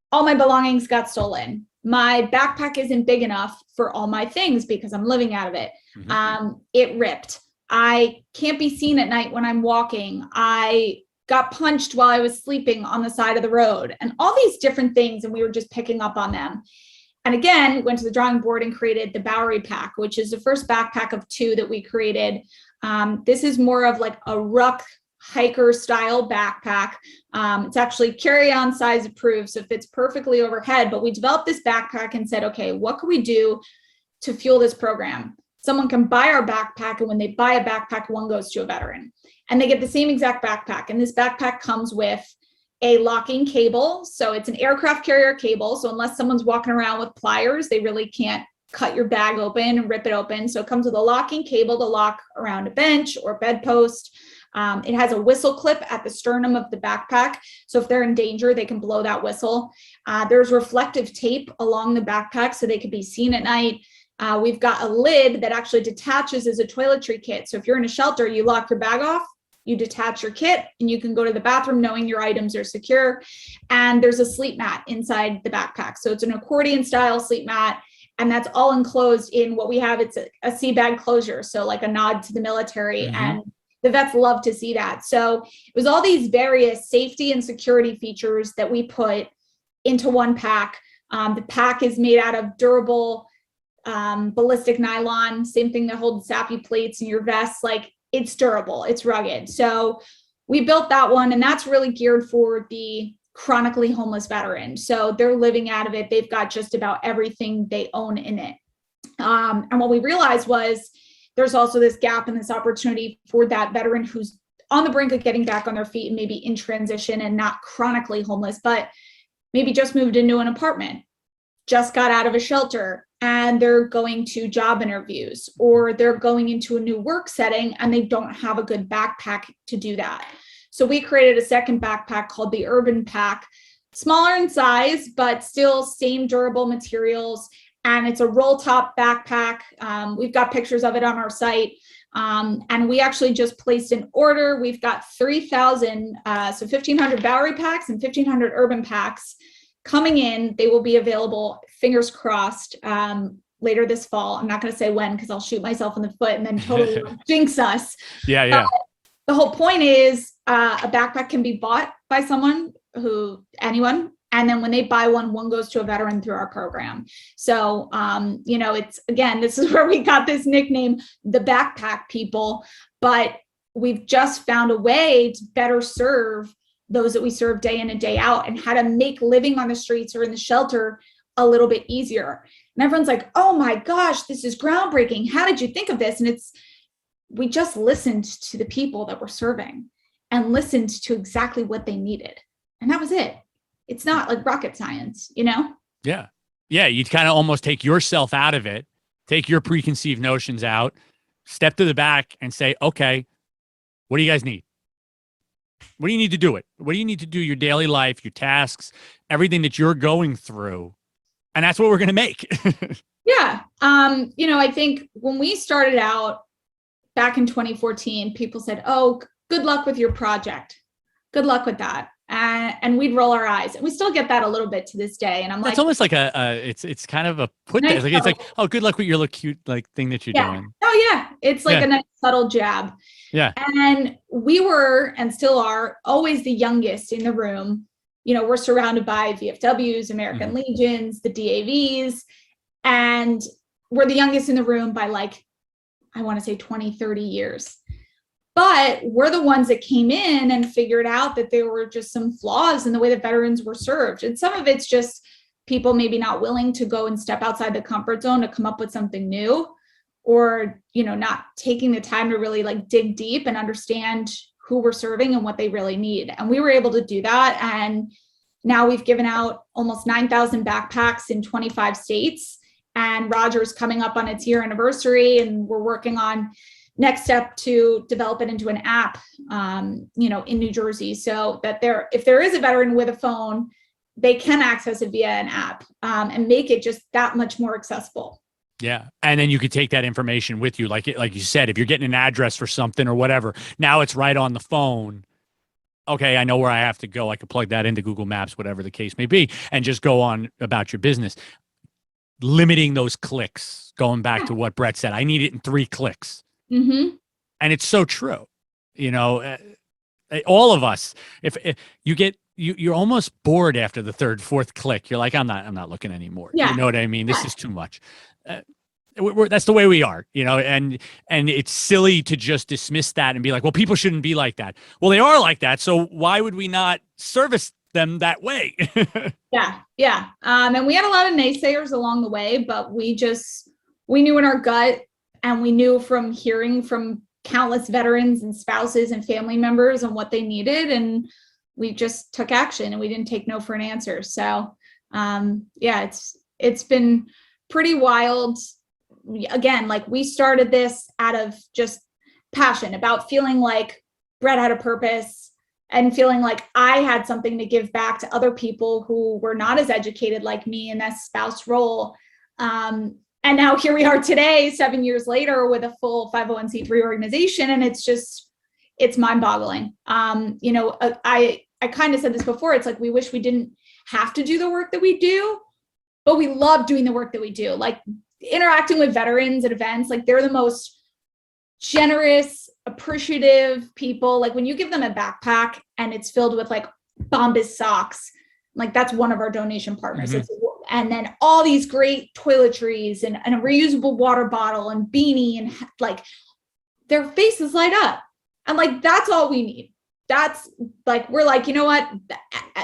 all my belongings got stolen. My backpack isn't big enough for all my things because I'm living out of it. Mm-hmm. It ripped. I can't be seen at night when I'm walking. I got punched while I was sleeping on the side of the road, and all these different things. And we were just picking up on them. And again, we went to the drawing board and created the Bowery Pack, which is the first backpack of 2 that we created. This is more of like a ruck hiker style backpack. It's actually carry-on size approved, so it fits perfectly overhead. But we developed this backpack and said, okay, what can we do to fuel this program? Someone can buy our backpack, and when they buy a backpack, one goes to a veteran, and they get the same exact backpack. And this backpack comes with a locking cable. So it's an aircraft carrier cable. So unless someone's walking around with pliers, they really can't cut your bag open and rip it open. So it comes with a locking cable to lock around a bench or bedpost. It has a whistle clip at the sternum of the backpack. So if they're in danger, they can blow that whistle. There's reflective tape along the backpack so they can be seen at night. We've got a lid that actually detaches as a toiletry kit. So if you're in a shelter, you lock your bag off, you detach your kit, and you can go to the bathroom knowing your items are secure. And there's a sleep mat inside the backpack. So it's an accordion style sleep mat. And that's all enclosed in what we have. It's a sea bag closure. So like a nod to the military. Mm-hmm. And the vets love to see that. So it was all these various safety and security features that we put into one pack. The pack is made out of durable ballistic nylon, same thing that holds SAPI plates in your vest. Like, it's durable, it's rugged. So we built that one, and that's really geared for the chronically homeless veteran. So they're living out of it. They've got just about everything they own in it. And what we realized was there's also this gap and this opportunity for that veteran who's on the brink of getting back on their feet and maybe in transition and not chronically homeless, but maybe just moved into an apartment, just got out of a shelter, and they're going to job interviews, or they're going into a new work setting and they don't have a good backpack to do that. So we created a second backpack called the Urban Pack, smaller in size, but still same durable materials. And it's a roll top backpack. We've got pictures of it on our site. And we actually just placed an order. We've got 3,000, so 1,500 Bowery packs and 1,500 Urban packs coming in. They will be available, fingers crossed, later this fall. I'm not going to say when, because I'll shoot myself in the foot and then totally jinx us. Yeah. The whole point is a backpack can be bought by anyone. And then when they buy one goes to a veteran through our program. So, it's, again, this is where we got this nickname, the Backpack People, but we've just found a way to better serve those that we serve day in and day out, and how to make living on the streets or in the shelter a little bit easier. And everyone's like, oh my gosh, this is groundbreaking. How did you think of this? And we just listened to the people that we're serving and listened to exactly what they needed. And that was it. It's not like rocket science, Yeah. You kind of almost take yourself out of it, take your preconceived notions out, step to the back and say, okay, what do you guys need? What do you need to do it? What do you need to do your daily life, your tasks, everything that you're going through? And that's what we're going to make. Yeah. I think when we started out back in 2014, people said, oh, good luck with your project. Good luck with that. And we'd roll our eyes, and we still get that a little bit to this day. And I'm like, it's almost like it's kind of a put nice there. It's like, oh, good luck with your little cute thing that you're doing. No, Oh yeah, it's like a nice subtle jab. Yeah. And we were, and still are, always the youngest in the room. You know, we're surrounded by VFWs, American Legions, the DAVs, and we're the youngest in the room by like, I want to say 20, 30 years. But we're the ones that came in and figured out that there were just some flaws in the way that veterans were served. And some of it's just people maybe not willing to go and step outside the comfort zone to come up with something new, or, you know, not taking the time to really like dig deep and understand who we're serving and what they really need. And we were able to do that. And now we've given out almost 9,000 backpacks in 25 states. And Roger's coming up on its year anniversary, and we're working on next step to develop it into an app, you know, in New Jersey, so that if there is a veteran with a phone, they can access it via an app, and make it just that much more accessible. Yeah. And then you could take that information with you. Like you said, if you're getting an address for something or whatever, now it's right on the phone. Okay, I know where I have to go. I could plug that into Google Maps, whatever the case may be, and just go on about your business. Limiting those clicks, going back to what Brett said, I need it in 3 clicks. And it's so true. You know, all of us, if you get, you're almost bored after the 3rd, 4th click. You're like, I'm not looking anymore. Yeah. You know what I mean? This is too much. That's the way we are, you know, and it's silly to just dismiss that and be like, well, people shouldn't be like that. Well, they are like that. So why would we not service them that way? Yeah. And we had a lot of naysayers along the way, but we knew in our gut, and we knew from hearing from countless veterans and spouses and family members and what they needed. And we just took action, and we didn't take no for an answer. So yeah, it's been pretty wild. Again, like, we started this out of just passion about feeling like Brett had a purpose, and feeling like I had something to give back to other people who were not as educated like me in that spouse role. And now here we are today, 7 years later, with a full 501c3 organization. And it's mind boggling. You know, I kind of said this before. It's like, we wish we didn't have to do the work that we do, but we love doing the work that we do. Like, interacting with veterans at events, like, they're the most generous, appreciative people. Like, when you give them a backpack and it's filled with like Bombas socks, like, that's one of our donation partners. And then all these great toiletries and a reusable water bottle and beanie, and like, their faces light up. And like, that's all we need. That's like, we're like, you know what,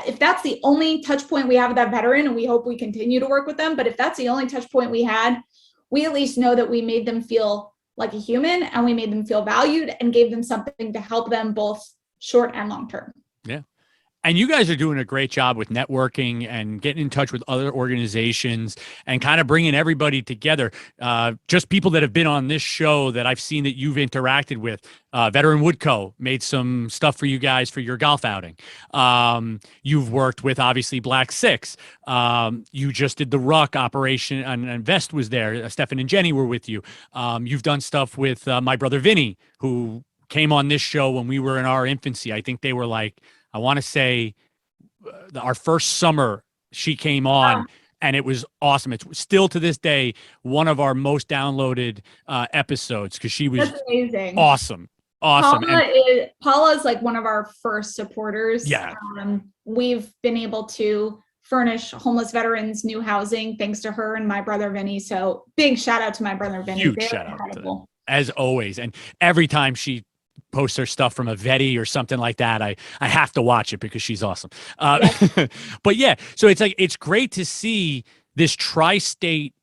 if that's the only touch point we have with that veteran, and we hope we continue to work with them, but if that's the only touch point we had, we at least know that we made them feel like a human, and we made them feel valued, and gave them something to help them both short and long term. Yeah. And you guys are doing a great job with networking and getting in touch with other organizations and kind of bringing everybody together. Just people that have been on this show that I've seen that you've interacted with. Veteran Woodco made some stuff for you guys for your golf outing. You've worked with, obviously, Black Six. You just did the Ruck operation, and Vest was there. Stefan and Jenny were with you. You've done stuff with my brother Vinny, who came on this show when we were in our infancy. I think they were like, I want to say our first summer she came on, and it was awesome. It's still to this day one of our most downloaded episodes, because she was amazing. Awesome. Paula's like one of our first supporters. Yeah. We've been able to furnish homeless veterans new housing thanks to her and my brother Vinny. So big shout out to my brother Vinny. Huge shout out to them, as always. And every time she post her stuff from a Veti or something like that, I have to watch it because she's awesome. But yeah, so it's like, it's great to see this tri-state,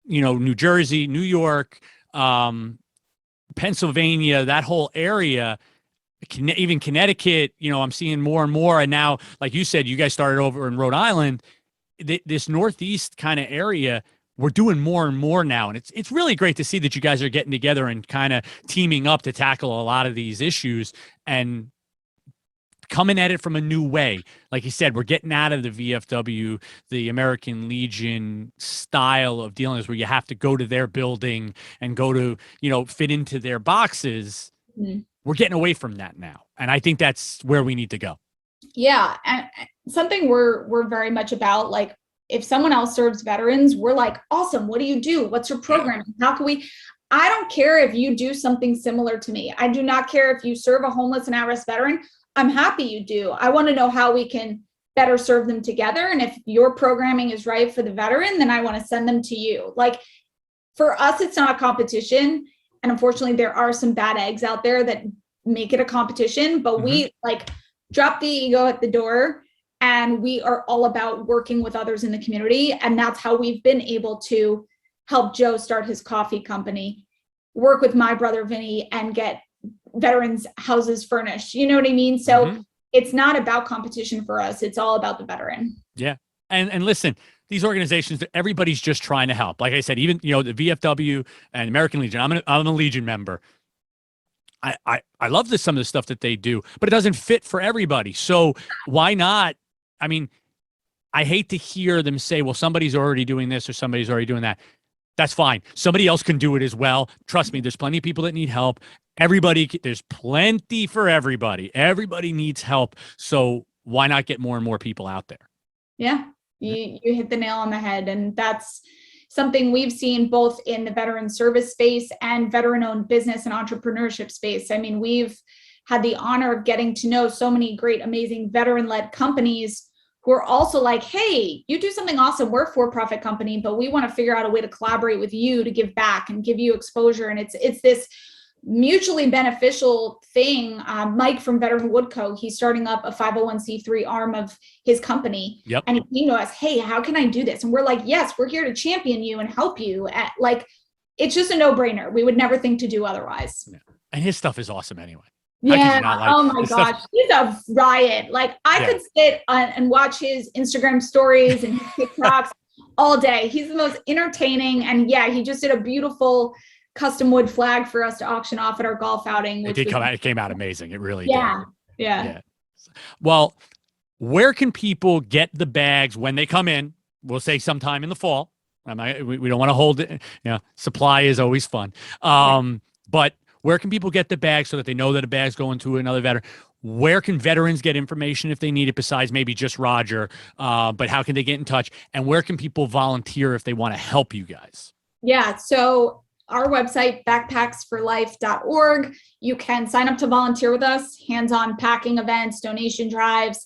you know, New Jersey, New York, Pennsylvania, that whole area, even Connecticut, you know, I'm seeing more and more. And now, like you said, you guys started over in Rhode Island, this Northeast kind of area, we're doing more and more now. And it's really great to see that you guys are getting together and kind of teaming up to tackle a lot of these issues and coming at it from a new way. Like you said, we're getting out of the VFW, the American Legion style of dealing with, where you have to go to their building and go to, you know, fit into their boxes. We're getting away from that now. And I think that's where we need to go. Yeah. And something we're very much about, like, if someone else serves veterans, we're like, awesome. What do you do? What's your program? How can we? I don't care if you do something similar to me. I do not care if you serve a homeless and at-risk veteran. I'm happy you do. I want to know how we can better serve them together. And if your programming is right for the veteran, then I want to send them to you. Like, for us, it's not a competition. And unfortunately, there are some bad eggs out there that make it a competition, but we like drop the ego at the door, and we are all about working with others in the community. And that's how we've been able to help Joe start his coffee company, work with my brother Vinny, and get veterans houses furnished. You know what I mean? So it's not about competition for us. It's all about the veteran. Yeah. And listen, these organizations, everybody's just trying to help. Like I said, even, the VFW and American Legion, I'm a Legion member. I love some of the stuff that they do, but it doesn't fit for everybody. So why not? I mean, I hate to hear them say, well, somebody's already doing this or somebody's already doing that. That's fine. Somebody else can do it as well. Trust me, there's plenty of people that need help. There's plenty for everybody. Everybody needs help. So why not get more and more people out there? Yeah, you hit the nail on the head. And that's something we've seen both in the veteran service space and veteran-owned business and entrepreneurship space. I mean, we've had the honor of getting to know so many great, amazing veteran-led companies who are also like, hey, you do something awesome. We're a for-profit company, but we want to figure out a way to collaborate with you to give back and give you exposure. And it's this mutually beneficial thing. Mike from Veteran Woodco, he's starting up a 501c3 arm of his company. Yep. And he came to us, hey, how can I do this? And we're like, yes, we're here to champion you and help you. It's just a no-brainer. We would never think to do otherwise. Yeah. And his stuff is awesome anyway. Yeah. Oh my gosh. He's a riot. Like, I could sit and watch his Instagram stories and his TikToks all day. He's the most entertaining. And yeah, he just did a beautiful custom wood flag for us to auction off at our golf outing. It came out amazing. It really did. Yeah. Well, where can people get the bags when they come in? We'll say sometime in the fall. We don't want to hold it. Supply is always fun. But where can people get the bag so that they know that a bag's going to another veteran? Where can veterans get information if they need it besides maybe just Roger? But how can they get in touch? And where can people volunteer if they want to help you guys? Yeah. So our website, backpacksforlife.org. You can sign up to volunteer with us, hands-on packing events, donation drives.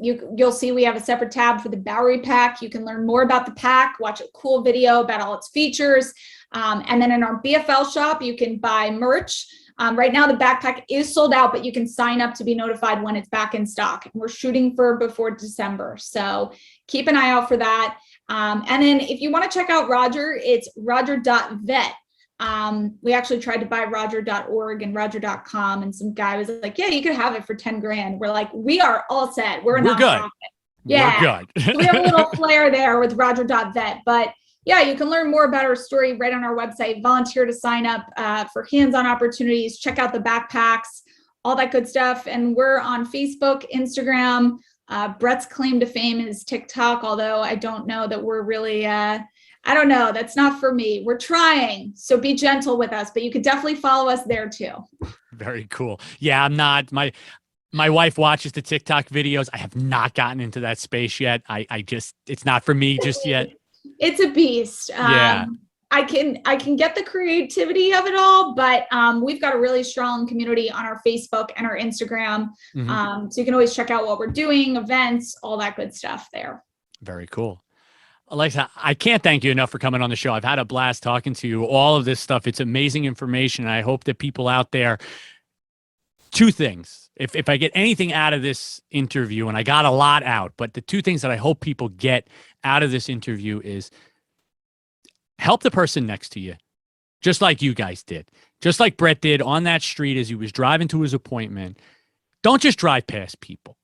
You'll see we have a separate tab for the Bowery Pack. You can learn more about the pack, watch a cool video about all its features. And then in our BFL shop, you can buy merch. Right now, the backpack is sold out, but you can sign up to be notified when it's back in stock. We're shooting for before December. So keep an eye out for that. And then if you want to check out Roger, it's roger.vet. We actually tried to buy roger.org and roger.com, and some guy was like, yeah, you could have it for 10 grand. We're like, we are all set. We're good. Yeah. We're good. So we have a little flair there with roger.vet, but yeah, you can learn more about our story right on our website, volunteer to sign up for hands-on opportunities, check out the backpacks, all that good stuff. And we're on Facebook, Instagram. Brett's claim to fame is TikTok, although I don't know that we're really, I don't know. That's not for me. We're trying. So be gentle with us, but you could definitely follow us there too. Very cool. Yeah, I'm not. My wife watches the TikTok videos. I have not gotten into that space yet. It's not for me just yet. It's a beast. Yeah. I can get the creativity of it all, but we've got a really strong community on our Facebook and our Instagram. So you can always check out what we're doing, events, all that good stuff there. Very cool. Alexa, I can't thank you enough for coming on the show. I've had a blast talking to you. All of this stuff, it's amazing information. And I hope that people out there, two things. If I get anything out of this interview, and I got a lot out, but the two things that I hope people get out of this interview is help the person next to you, just like you guys did, just like Brett did on that street as he was driving to his appointment. Don't just drive past people.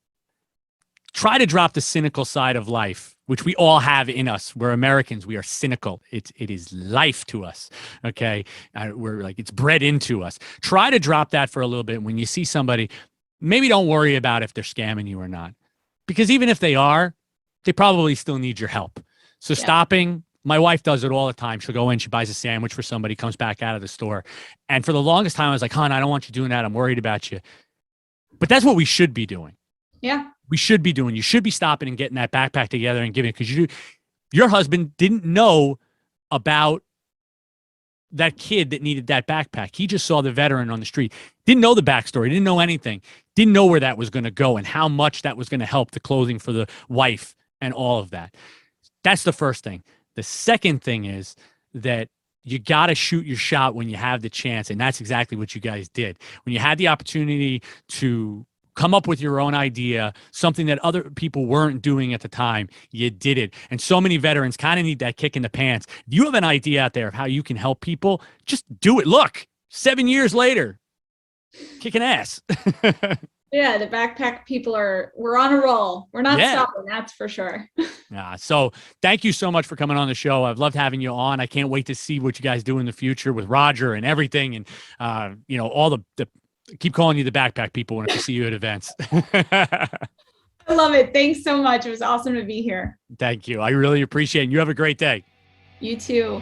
Try to drop the cynical side of life, which we all have in us. We're Americans. We are cynical. It is life to us. Okay. We're like, it's bred into us. Try to drop that for a little bit. When you see somebody, maybe don't worry about if they're scamming you or not, because even if they are, they probably still need your help. So stopping, my wife does it all the time. She'll go in, she buys a sandwich for somebody, comes back out of the store. And for the longest time, I was like, hon, I don't want you doing that. I'm worried about you. But that's what we should be doing. Yeah. We should be doing. You should be stopping and getting that backpack together and giving it, because your husband didn't know about that kid that needed that backpack. He just saw the veteran on the street, didn't know the backstory, didn't know anything, didn't know where that was going to go and how much that was going to help the clothing for the wife and all of that. That's the first thing. The second thing is that you got to shoot your shot when you have the chance. And that's exactly what you guys did. When you had the opportunity to come up with your own idea, something that other people weren't doing at the time, you did it. And so many veterans kind of need that kick in the pants. If you have an idea out there of how you can help people, just do it. Look, 7 years later, kicking ass. Yeah, the backpack people we're on a roll. We're not stopping, that's for sure. So thank you so much for coming on the show. I've loved having you on. I can't wait to see what you guys do in the future with Roger and everything. And, all the keep calling you the backpack people when I see you at events. I love it. Thanks so much. It was awesome to be here. Thank you. I really appreciate it. You have a great day. You too.